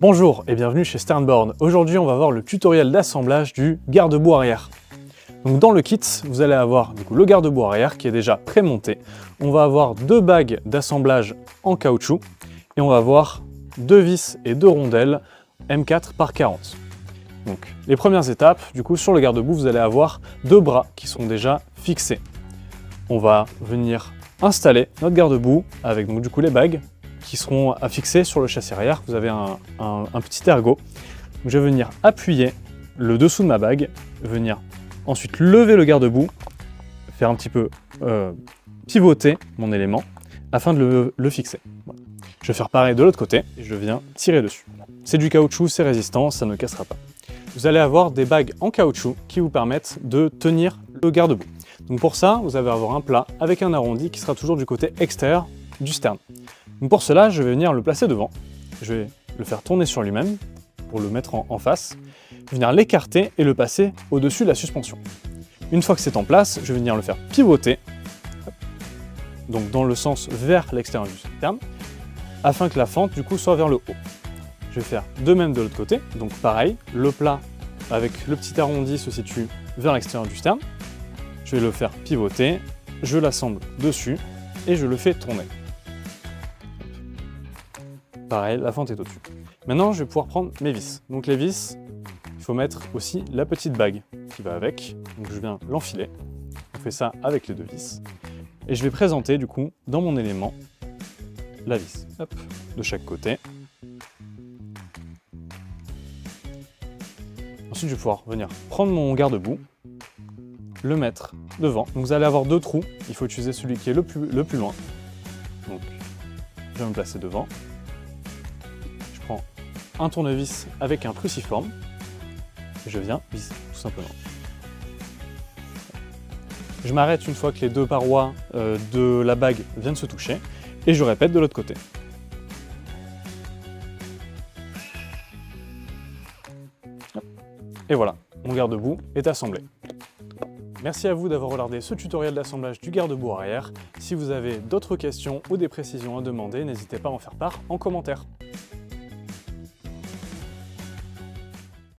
Bonjour et bienvenue chez Sternborn. Aujourd'hui, on va voir le tutoriel d'assemblage du garde-boue arrière. Donc dans le kit, vous allez avoir le garde-boue arrière qui est déjà pré-monté. On va avoir deux bagues d'assemblage en caoutchouc et on va avoir deux vis et deux rondelles M4 par 40. Donc les premières étapes, sur le garde-boue, vous allez avoir deux bras qui sont déjà fixés. On va venir installer notre garde-boue avec les bagues qui seront affixées sur le châssis arrière. Vous avez un petit ergot. Donc, je vais venir appuyer le dessous de ma bague, venir ensuite lever le garde-boue, faire un petit peu pivoter mon élément afin de le fixer. Voilà. Je vais faire pareil de l'autre côté et je viens tirer dessus. C'est du caoutchouc, c'est résistant, ça ne cassera pas. Vous allez avoir des bagues en caoutchouc qui vous permettent de tenir le garde-boue. Donc pour ça, vous allez avoir un plat avec un arrondi qui sera toujours du côté extérieur du stern. Donc pour cela, je vais venir le placer devant. Je vais le faire tourner sur lui-même pour le mettre en face, venir l'écarter et le passer au-dessus de la suspension. Une fois que c'est en place, je vais venir le faire pivoter, donc dans le sens vers l'extérieur du stern, afin que la fente soit vers le haut. Je vais faire de même de l'autre côté, donc pareil, le plat avec le petit arrondi se situe vers l'extérieur du stern. Je vais le faire pivoter, je l'assemble dessus et je le fais tourner. Pareil, la fente est au-dessus. Maintenant, je vais pouvoir prendre mes vis. Donc les vis, il faut mettre aussi la petite bague qui va avec. Donc je viens l'enfiler. On fait ça avec les deux vis. Et je vais présenter dans mon élément la vis. Hop, de chaque côté. Ensuite, je vais pouvoir venir prendre mon garde-boue, le mettre devant. Donc vous allez avoir deux trous. Il faut utiliser celui qui est le plus loin. Donc, je vais me placer devant. Je prends un tournevis avec un cruciforme et je viens visser, tout simplement. Je m'arrête une fois que les deux parois de la bague viennent se toucher et je répète de l'autre côté. Et voilà, mon garde-boue est assemblé. Merci à vous d'avoir regardé ce tutoriel d'assemblage du garde-boue arrière. Si vous avez d'autres questions ou des précisions à demander, n'hésitez pas à en faire part en commentaire.